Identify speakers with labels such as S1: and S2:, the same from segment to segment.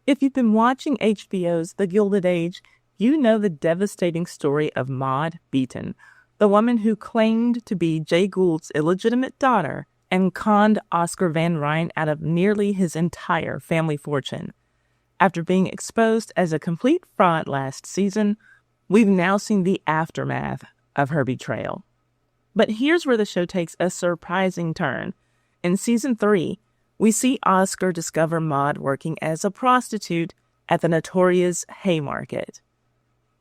S1: If you've been watching HBO's The Gilded Age, you know the devastating story of Maud Beaton, the woman who claimed to be Jay Gould's illegitimate daughter and conned Oscar van Rhijn out of nearly his entire family fortune. After being exposed as a complete fraud last season, we've now seen the aftermath of her betrayal. But here's where the show takes a surprising turn. In season 3, we see Oscar discover Maud working as a prostitute at the notorious Haymarket.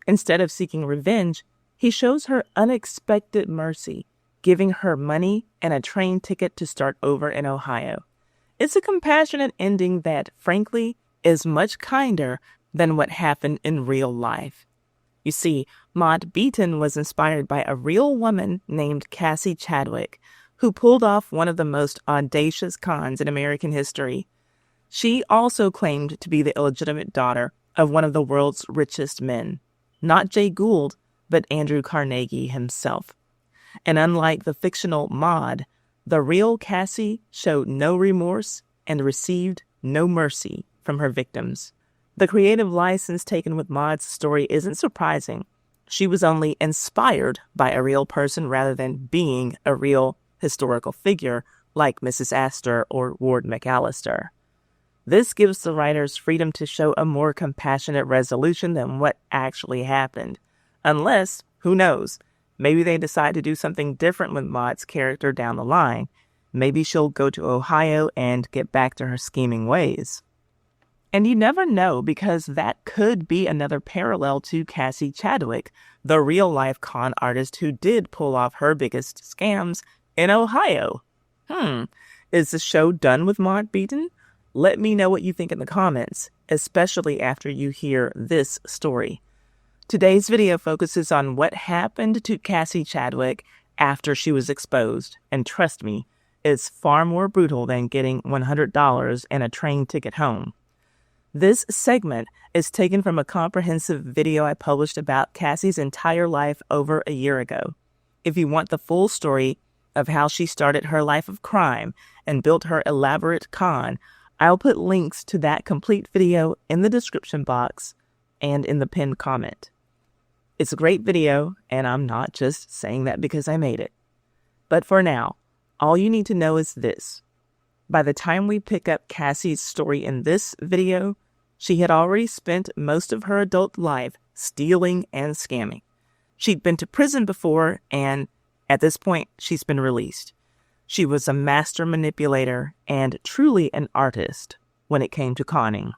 S1: Instead of seeking revenge, he shows her unexpected mercy, giving her money and a train ticket to start over in Ohio. It's a compassionate ending that, frankly, is much kinder than what happened in real life. You see, Maud Beaton was inspired by a real woman named Cassie Chadwick, who pulled off one of the most audacious cons in American history. She also claimed to be the illegitimate daughter of one of the world's richest men, not Jay Gould, but Andrew Carnegie himself. And unlike the fictional Maud, the real Cassie showed no remorse and received no mercy from her victims. The creative license taken with Maud's story isn't surprising. She was only inspired by a real person rather than being a real historical figure like Mrs. Astor or Ward McAllister. This gives the writers freedom to show a more compassionate resolution than what actually happened. Unless, who knows, maybe they decide to do something different with Maud's character down the line. Maybe she'll go to Ohio and get back to her scheming ways. And you never know, because that could be another parallel to Cassie Chadwick, the real-life con artist who did pull off her biggest scams in Ohio. Is the show done with Maud Beaton? Let me know what you think in the comments, especially after you hear this story. Today's video focuses on what happened to Cassie Chadwick after she was exposed, and trust me, it's far more brutal than getting $100 and a train ticket home. This segment is taken from a comprehensive video I published about Cassie's entire life over a year ago. If you want the full story of how she started her life of crime and built her elaborate con, I'll put links to that complete video in the description box and in the pinned comment. It's a great video, and I'm not just saying that because I made it. But for now, all you need to know is this. By the time we pick up Cassie's story in this video, she had already spent most of her adult life stealing and scamming. She'd been to prison before, and at this point, she's been released. She was a master manipulator and truly an artist when it came to conning.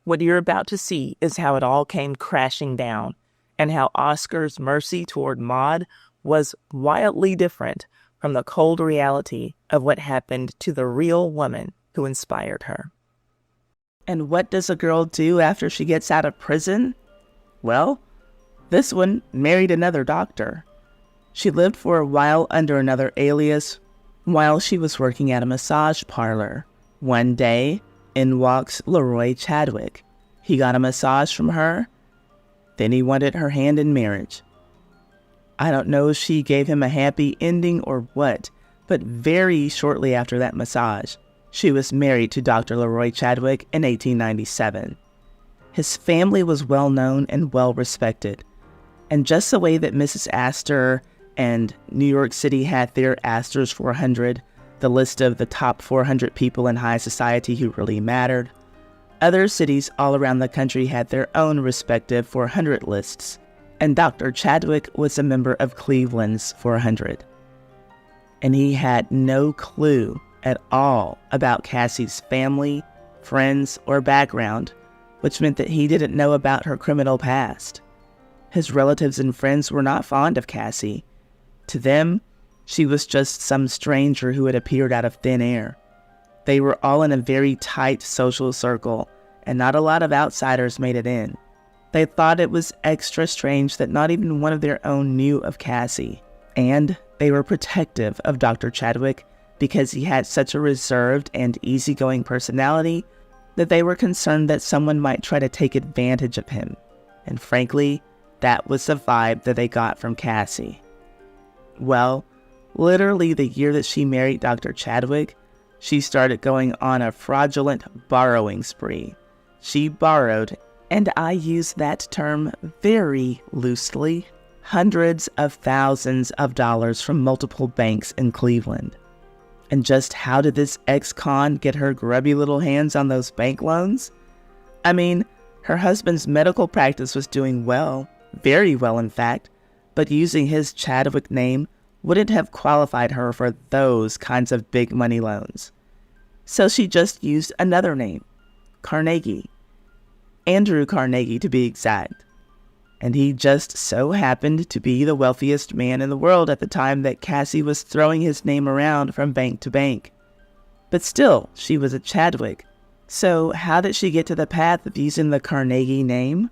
S1: What you're about to see is how it all came crashing down, and how Oscar's mercy toward Maud was wildly different from the cold reality of what happened to the real woman who inspired her. And what does a girl do after she gets out of prison? Well, this one married another doctor. She lived for a while under another alias while she was working at a massage parlor. One day, in walks Leroy Chadwick. He got a massage from her, then he wanted her hand in marriage. I don't know if she gave him a happy ending or what, but very shortly after that massage, she was married to Dr. Leroy Chadwick in 1897. His family was well known and well respected, and just the way that Mrs. Astor and New York City had their Astor's 400, the list of the top 400 people in high society who really mattered, other cities all around the country had their own respective 400 lists, and Dr. Chadwick was a member of Cleveland's 400. And he had no clue at all about Cassie's family, friends, or background, which meant that he didn't know about her criminal past. His relatives and friends were not fond of Cassie. To them, she was just some stranger who had appeared out of thin air. They were all in a very tight social circle, and not a lot of outsiders made it in. They thought it was extra strange that not even one of their own knew of Cassie, and they were protective of Dr. Chadwick because he had such a reserved and easygoing personality that they were concerned that someone might try to take advantage of him. And frankly, that was the vibe that they got from Cassie. Well, literally the year that she married Dr. Chadwick, she started going on a fraudulent borrowing spree. She borrowed, and I use that term very loosely, hundreds of thousands of dollars from multiple banks in Cleveland. And just how did this ex-con get her grubby little hands on those bank loans? I mean, her husband's medical practice was doing well, very well in fact, but using his Chadwick name wouldn't have qualified her for those kinds of big money loans. So she just used another name, Carnegie. Andrew Carnegie to be exact. And he just so happened to be the wealthiest man in the world at the time that Cassie was throwing his name around from bank to bank. But still, she was a Chadwick. So how did she get to the path of using the Carnegie name?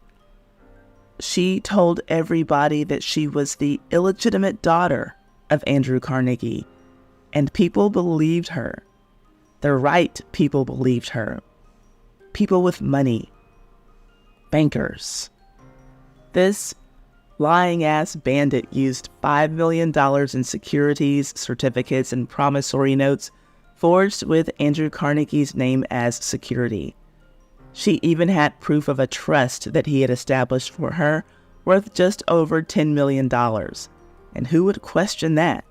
S1: She told everybody that she was the illegitimate daughter of Andrew Carnegie, and people believed her. The right people believed her. People with money. Bankers. This lying-ass bandit used $5 million in securities, certificates, and promissory notes forged with Andrew Carnegie's name as security. She even had proof of a trust that he had established for her worth just over $10 million. And who would question that?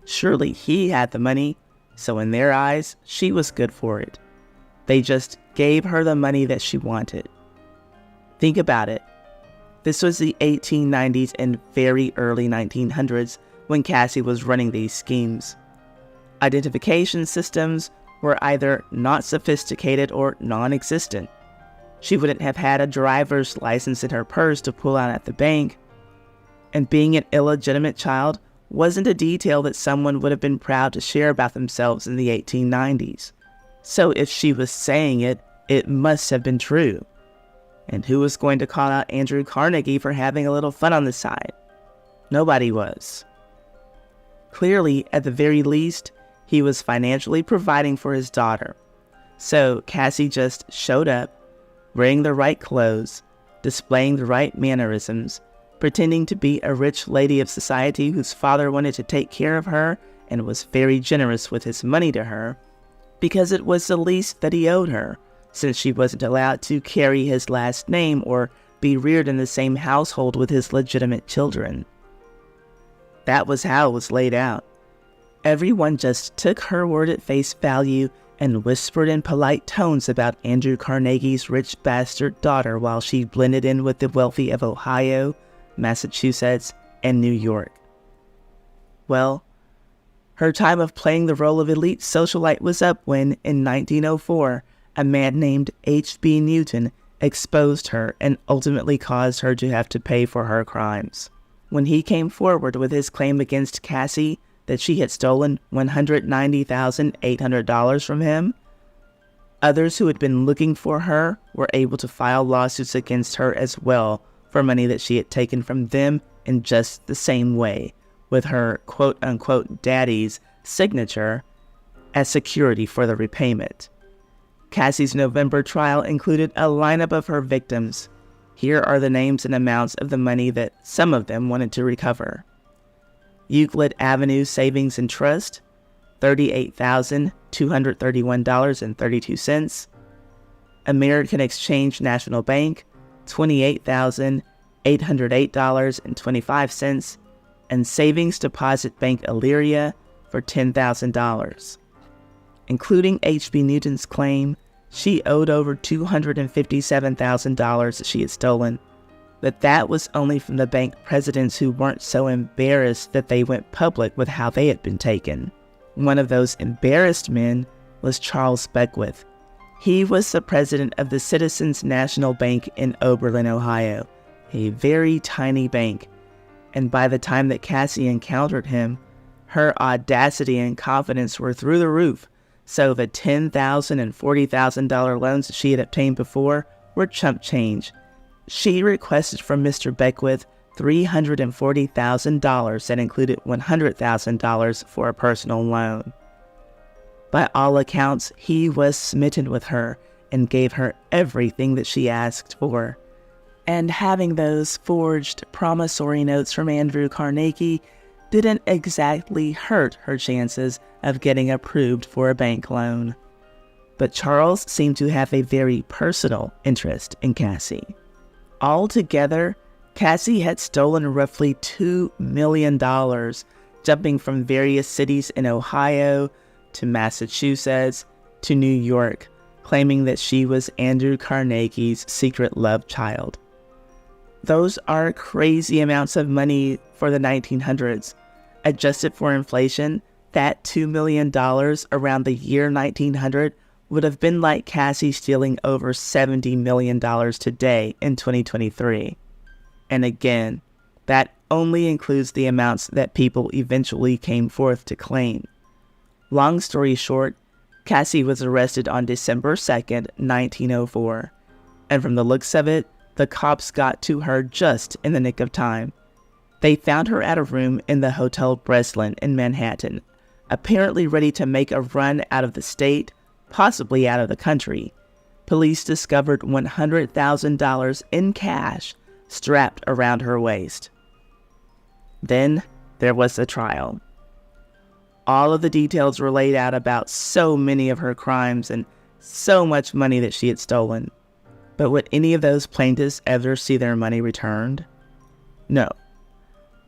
S1: Surely he had the money, so in their eyes, she was good for it. They just gave her the money that she wanted. Think about it. This was the 1890s and very early 1900s when Cassie was running these schemes. Identification systems were either not sophisticated or non-existent. She wouldn't have had a driver's license in her purse to pull out at the bank. And being an illegitimate child wasn't a detail that someone would have been proud to share about themselves in the 1890s. So if she was saying it, it must have been true. And who was going to call out Andrew Carnegie for having a little fun on the side? Nobody was. Clearly, at the very least, he was financially providing for his daughter. So Cassie just showed up, wearing the right clothes, displaying the right mannerisms, pretending to be a rich lady of society whose father wanted to take care of her and was very generous with his money to her, because it was the least that he owed her, since she wasn't allowed to carry his last name or be reared in the same household with his legitimate children. That was how it was laid out. Everyone just took her word at face value and whispered in polite tones about Andrew Carnegie's rich bastard daughter while she blended in with the wealthy of Ohio, Massachusetts, and New York. Well, her time of playing the role of elite socialite was up when, in 1904, a man named H.B. Newton exposed her and ultimately caused her to have to pay for her crimes. When he came forward with his claim against Cassie that she had stolen $190,800 from him, others who had been looking for her were able to file lawsuits against her as well for money that she had taken from them in just the same way, with her quote-unquote daddy's signature as security for the repayment. Cassie's November trial included a lineup of her victims. Here are the names and amounts of the money that some of them wanted to recover. Euclid Avenue Savings and Trust, $38,231.32. American Exchange National Bank, $28,808.25, and Savings Deposit Bank Elyria for $10,000. Including H.B. Newton's claim, she owed over $257,000 that she had stolen, but that was only from the bank presidents who weren't so embarrassed that they went public with how they had been taken. One of those embarrassed men was Charles Beckwith. He was the president of the Citizens National Bank in Oberlin, Ohio, a very tiny bank, and by the time that Cassie encountered him, her audacity and confidence were through the roof, so the $10,000 and $40,000 loans that she had obtained before were chump change. She requested from Mr. Beckwith $340,000 that included $100,000 for a personal loan. By all accounts, he was smitten with her and gave her everything that she asked for. And having those forged promissory notes from Andrew Carnegie didn't exactly hurt her chances of getting approved for a bank loan.
S2: but Charles seemed to have a very personal interest in Cassie. Altogether, Cassie had stolen roughly $2 million, jumping from various cities in Ohio to Massachusetts to New York, claiming that she was Andrew Carnegie's secret love child. Those are crazy amounts of money for the 1900s. Adjusted for inflation, that $2 million around the year 1900 would have been like Cassie stealing over $70 million today in 2023. And again, that only includes the amounts that people eventually came forth to claim. Long story short, Cassie was arrested on December 2nd, 1904. And from the looks of it, the cops got to her just in the nick of time. They found her at a room in the Hotel Breslin in Manhattan, apparently ready to make a run out of the state, possibly out of the country. Police discovered $100,000 in cash strapped around her waist. Then there was the trial. All of the details were laid out about so many of her crimes and so much money that she had stolen. But would any of those plaintiffs ever see their money returned? No,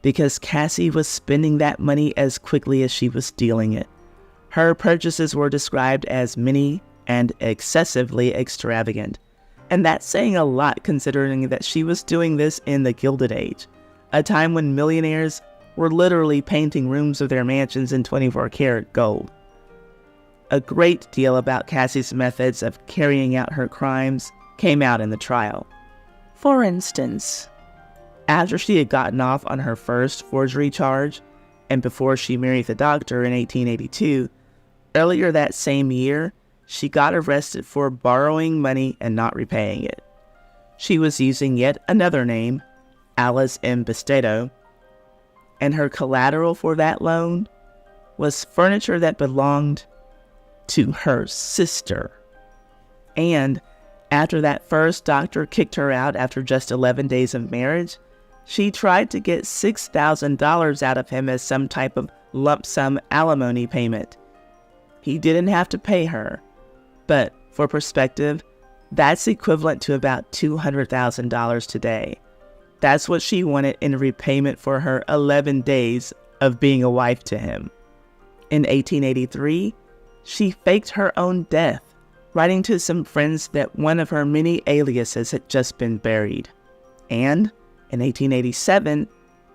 S2: because Cassie was spending that money as quickly as she was stealing it. Her purchases were described as many and excessively extravagant. And that's saying a lot considering that she was doing this in the Gilded Age, a time when millionaires were literally painting rooms of their mansions in 24-karat gold. A great deal about Cassie's methods of carrying out her crimes came out in the trial. For instance, after she had gotten off on her first forgery charge, and before she married the doctor in 1882, earlier that same year, she got arrested for borrowing money and not repaying it. She was using yet another name, Alice M. Bastedo, and her collateral for that loan was furniture that belonged to her sister. And after that first doctor kicked her out after just 11 days of marriage, she tried to get $6,000 out of him as some type of lump sum alimony payment. He didn't have to pay her, but for perspective, that's equivalent to about $200,000 today. That's what she wanted in repayment for her 11 days of being a wife to him. In 1883, she faked her own death, writing to some friends that one of her many aliases had just been buried. And in 1887,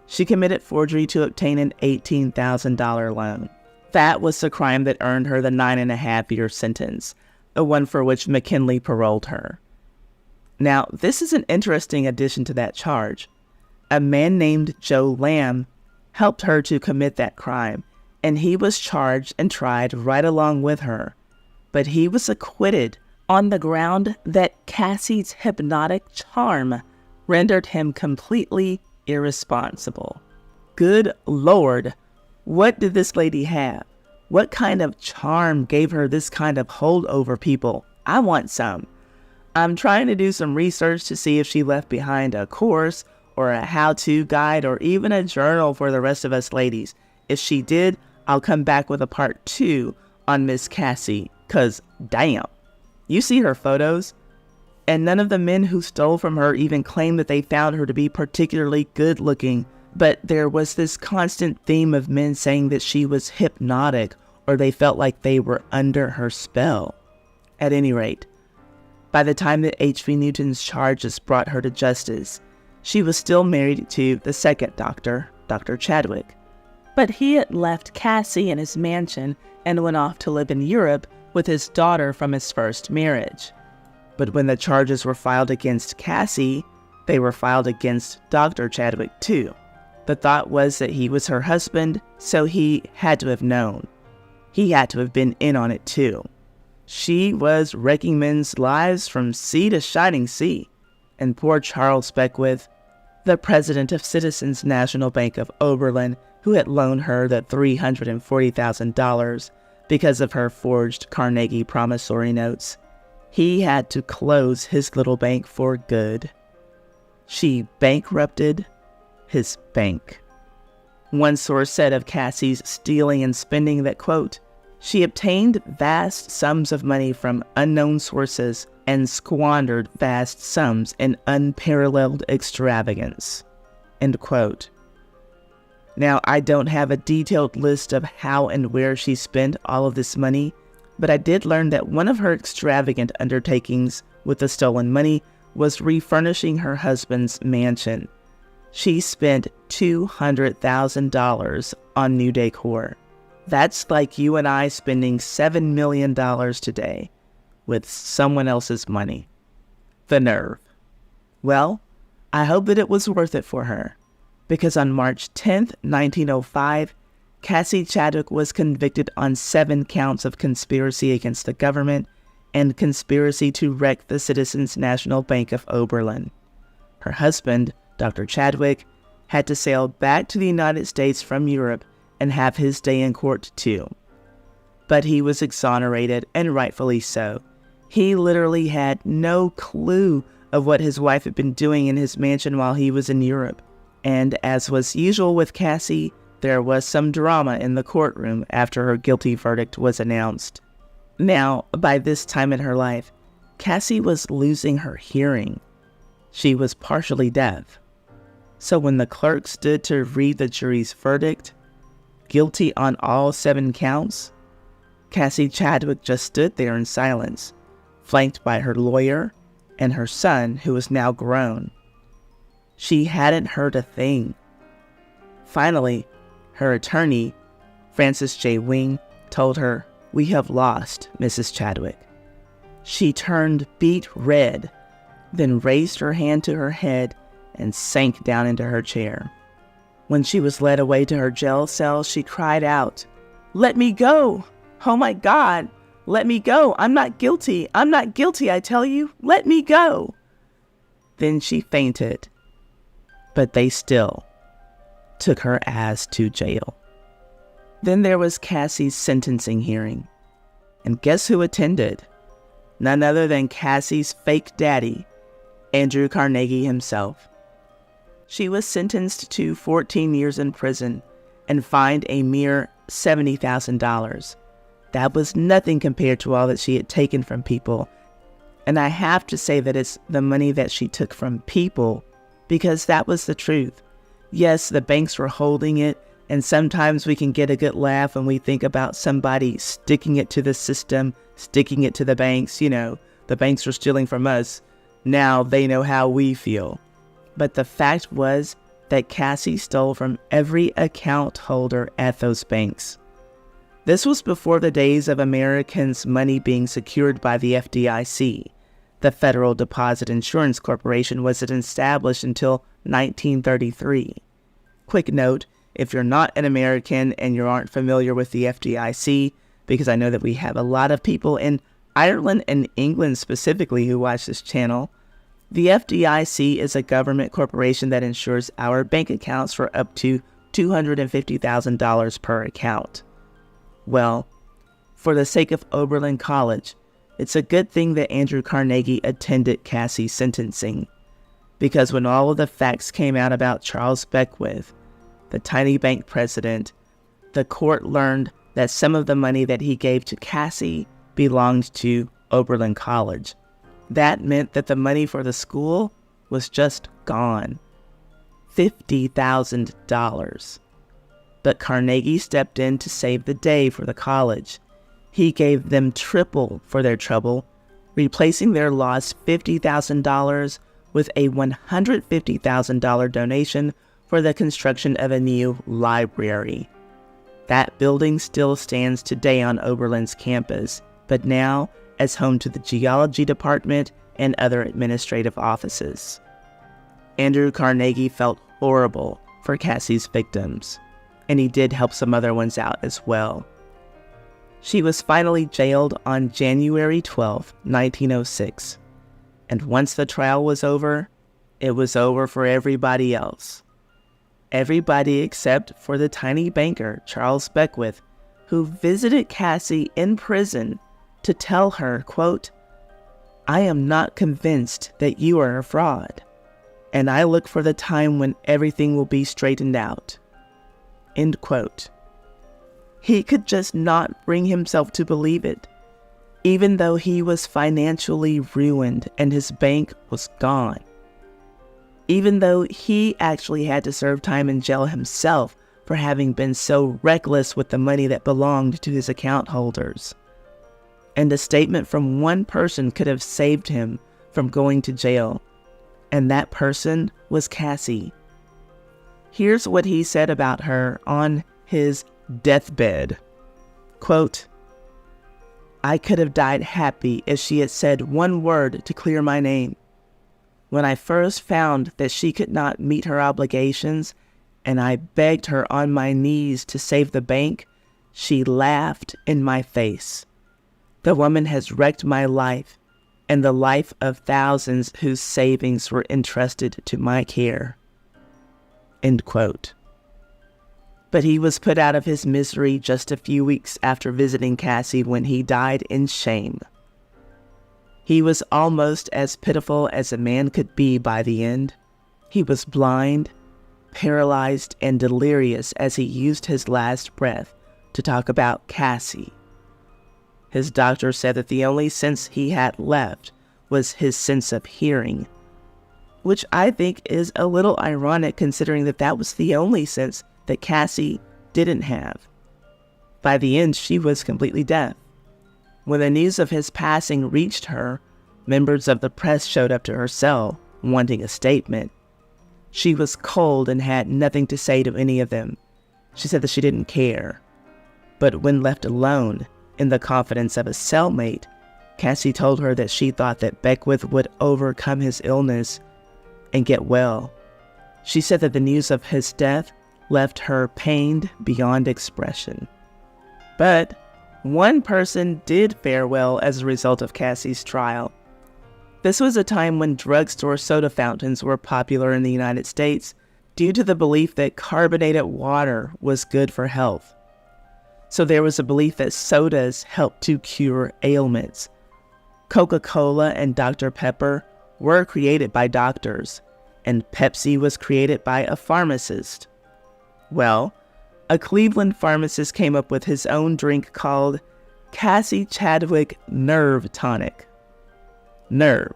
S2: she committed forgery to obtain an $18,000 loan. That was the crime that earned her the 9.5-year sentence, the one for which McKinley paroled her. Now, this is an interesting addition to that charge. A man named Joe Lamb helped her to commit that crime, and he was charged and tried right along with her. But he was acquitted on the ground that Cassie's hypnotic charm rendered him completely irresponsible. Good Lord, what did this lady have? What kind of charm gave her this kind of hold over people? I want some. I'm trying to do some research to see if she left behind a course or a how-to guide or even a journal for the rest of us ladies. If she did, I'll come back with a part 2 on Miss Cassie, 'cause damn. You see her photos? And none of the men who stole from her even claimed that they found her to be particularly good looking, but there was this constant theme of men saying that she was hypnotic or they felt like they were under her spell. At any rate, by the time that H.V. Newton's charges brought her to justice, she was still married to the second doctor, Dr. Chadwick. But he had left Cassie in his mansion and went off to live in Europe with his daughter from his first marriage. But when the charges were filed against Cassie, they were filed against Dr. Chadwick too. The thought was that he was her husband, so he had to have known. He had to have been in on it too. She was wrecking men's lives from sea to shining sea. And poor Charles Beckwith, the president of Citizens National Bank of Oberlin, who had loaned her the $340,000 because of her forged Carnegie promissory notes, he had to close his little bank for good. She bankrupted his bank. One source said of Cassie's stealing and spending that, quote, She obtained vast sums of money from unknown sources and squandered vast sums in unparalleled extravagance. End quote. Now, I don't have a detailed list of how and where she spent all of this money, but I did learn that one of her extravagant undertakings with the stolen money was refurnishing her husband's mansion. She spent $200,000 on new decor. That's like you and I spending $7 million today with someone else's money. The nerve. Well, I hope that it was worth it for her, because on March 10th, 1905, Cassie Chadwick was convicted on 7 counts of conspiracy against the government and conspiracy to wreck the Citizens National Bank of Oberlin. Her husband, Dr. Chadwick, had to sail back to the United States from Europe and have his day in court too. But he was exonerated, and rightfully so. He literally had no clue of what his wife had been doing in his mansion while he was in Europe. And as was usual with Cassie, there was some drama in the courtroom after her guilty verdict was announced. Now, by this time in her life, Cassie was losing her hearing. She was partially deaf. So when the clerk stood to read the jury's verdict, guilty on all 7 counts, Cassie Chadwick just stood there in silence, flanked by her lawyer and her son, who was now grown. She hadn't heard a thing. Finally, her attorney, Francis J. Wing, told her, "We have lost, Mrs. Chadwick." She turned beet red, then raised her hand to her head and sank down into her chair. When she was led away to her jail cell, she cried out, "Let me go! Oh my God! Let me go! I'm not guilty! I'm not guilty, I tell you! Let me go!" Then she fainted, but they still took her ass to jail. Then there was Cassie's sentencing hearing. And guess who attended? None other than Cassie's fake daddy, Andrew Carnegie himself. She was sentenced to 14 years in prison and fined a mere $70,000. That was nothing compared to all that she had taken from people. And I have to say that it's the money that she took from people, because that was the truth. Yes, the banks were holding it, and sometimes we can get a good laugh when we think about somebody sticking it to the system, sticking it to the banks. You know, the banks are stealing from us. Now they know how we feel. But the fact was that Cassie stole from every account holder at those banks. This was before the days of Americans' money being secured by the FDIC. The Federal Deposit Insurance Corporation wasn't established until 1933. Quick note, if you're not an American and you aren't familiar with the FDIC, because I know that we have a lot of people in Ireland and England specifically who watch this channel, the FDIC is a government corporation that insures our bank accounts for up to $250,000 per account. Well, for the sake of Oberlin College, it's a good thing that Andrew Carnegie attended Cassie's sentencing, because when all of the facts came out about Charles Beckwith, the tiny bank president, the court learned that some of the money that he gave to Cassie belonged to Oberlin College. That meant that the money for the school was just gone. $50,000. But Carnegie stepped in to save the day for the college. He gave them triple for their trouble, replacing their lost $50,000 with a $150,000 donation for the construction of a new library. That building still stands today on Oberlin's campus, but now as home to the geology department and other administrative offices. Andrew Carnegie felt horrible for Cassie's victims, and he did help some other ones out as well. She was finally jailed on January 12, 1906, and once the trial was over, it was over for everybody else. Everybody except for the tiny banker, Charles Beckwith, who visited Cassie in prison to tell her, quote, "I am not convinced that you are a fraud, and I look for the time when everything will be straightened out." End quote. He could just not bring himself to believe it. Even though he was financially ruined and his bank was gone. Even though he actually had to serve time in jail himself for having been so reckless with the money that belonged to his account holders. And a statement from one person could have saved him from going to jail. And that person was Cassie. Here's what he said about her on his deathbed. Quote, "I could have died happy if she had said one word to clear my name. When I first found that she could not meet her obligations, and I begged her on my knees to save the bank, she laughed in my face. The woman has wrecked my life and the life of thousands whose savings were entrusted to my care." End quote. But he was put out of his misery just a few weeks after visiting Cassie when he died in shame. He was almost as pitiful as a man could be by the end. He was blind, paralyzed, and delirious as he used his last breath to talk about Cassie. His doctor said that the only sense he had left was his sense of hearing, which I think is a little ironic considering that that was the only sense that Cassie didn't have. By the end, she was completely deaf. When the news of his passing reached her, members of the press showed up to her cell, wanting a statement. She was cold and had nothing to say to any of them. She said that she didn't care. But when left alone, in the confidence of a cellmate, Cassie told her that she thought that Beckwith would overcome his illness and get well. She said that the news of his death left her pained beyond expression. But one person did fare well as a result of Cassie's trial. This was a time when drugstore soda fountains were popular in the United States due to the belief that carbonated water was good for health. So there was a belief that sodas helped to cure ailments. Coca-Cola and Dr. Pepper were created by doctors, and Pepsi was created by a pharmacist. Well, a Cleveland pharmacist came up with his own drink called Cassie Chadwick Nerve Tonic. Nerve,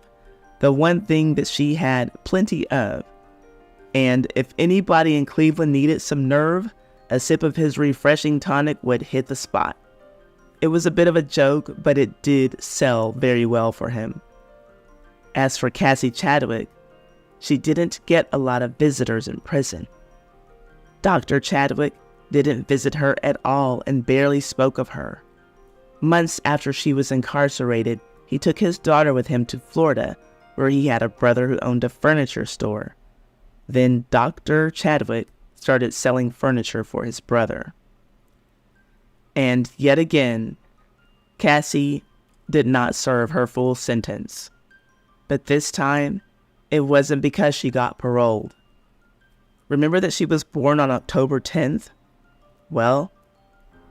S2: the one thing that she had plenty of. And if anybody in Cleveland needed some nerve, a sip of his refreshing tonic would hit the spot. It was a bit of a joke, but it did sell very well for him. As for Cassie Chadwick, she didn't get a lot of visitors in prison. Dr. Chadwick didn't visit her at all and barely spoke of her. Months after she was incarcerated, he took his daughter with him to Florida, where he had a brother who owned a furniture store. Then Dr. Chadwick started selling furniture for his brother. And yet again, Cassie did not serve her full sentence. But this time, it wasn't because she got paroled. Remember that she was born on October 10th? Well,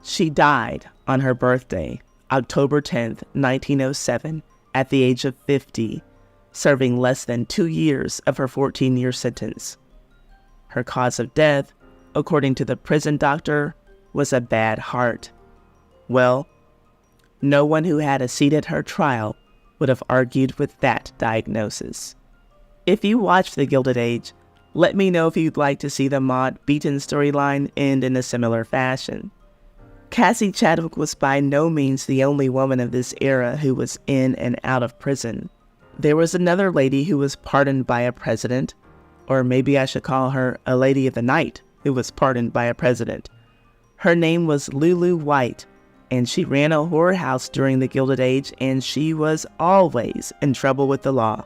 S2: she died on her birthday, October 10th, 1907, at the age of 50, serving less than 2 years of her 14-year sentence. Her cause of death, according to the prison doctor, was a bad heart. Well, no one who had a seat at her trial would have argued with that diagnosis. If you watched The Gilded Age, let me know if you'd like to see the Maud Beaton storyline end in a similar fashion. Cassie Chadwick was by no means the only woman of this era who was in and out of prison. There was another lady who was pardoned by a president, or maybe I should call her a lady of the night who was pardoned by a president. Her name was Lulu White, and she ran a whorehouse during the Gilded Age, and she was always in trouble with the law.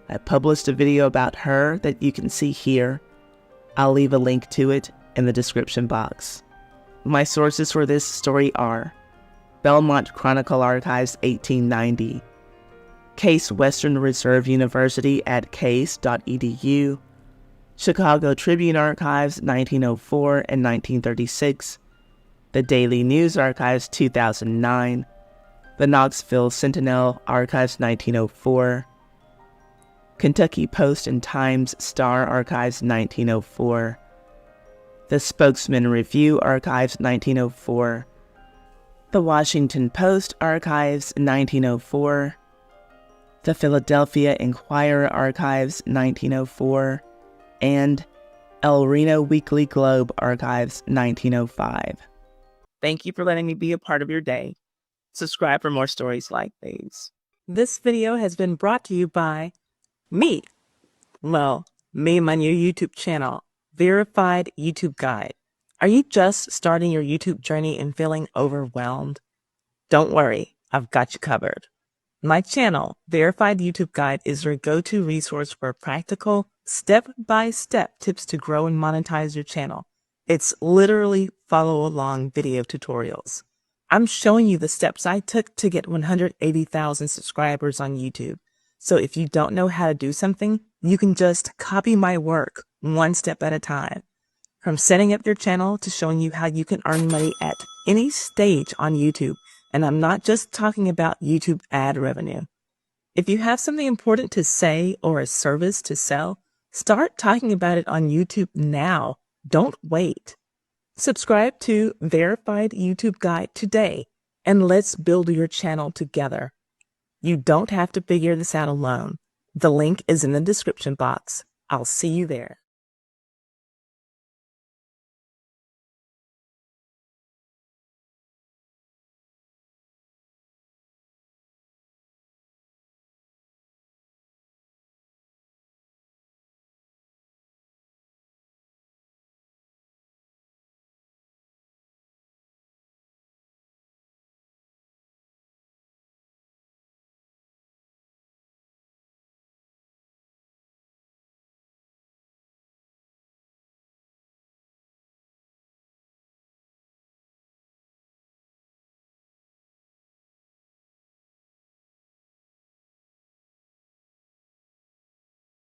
S2: I published a video about her that you can see here. I'll leave a link to it in the description box. My sources for this story are Belmont Chronicle Archives 1890, Case Western Reserve University at case.edu, Chicago Tribune Archives 1904 and 1936, the Daily News Archives 2009, the Knoxville Sentinel Archives 1904, Kentucky Post and Times Star Archives 1904, the Spokesman Review archives 1904, the Washington Post archives 1904, the Philadelphia Inquirer archives 1904, and El Reno Weekly Globe archives 1905.
S1: Thank you for letting me be a part of your day. Subscribe for more stories like these. This video has been brought to you by me. Well, me and my new YouTube channel, Verified YouTube Guide. Are you just starting your YouTube journey and feeling overwhelmed? Don't worry, I've got you covered. My channel, Verified YouTube Guide, is your go-to resource for practical, step-by-step tips to grow and monetize your channel. It's literally follow-along video tutorials. I'm showing you the steps I took to get 180,000 subscribers on YouTube. So if you don't know how to do something, you can just copy my work one step at a time. From setting up your channel to showing you how you can earn money at any stage on YouTube. And I'm not just talking about YouTube ad revenue. If you have something important to say or a service to sell, start talking about it on YouTube now. Don't wait. Subscribe to Verified YouTube Guide today, and let's build your channel together. You don't have to figure this out alone. The link is in the description box. I'll see you there.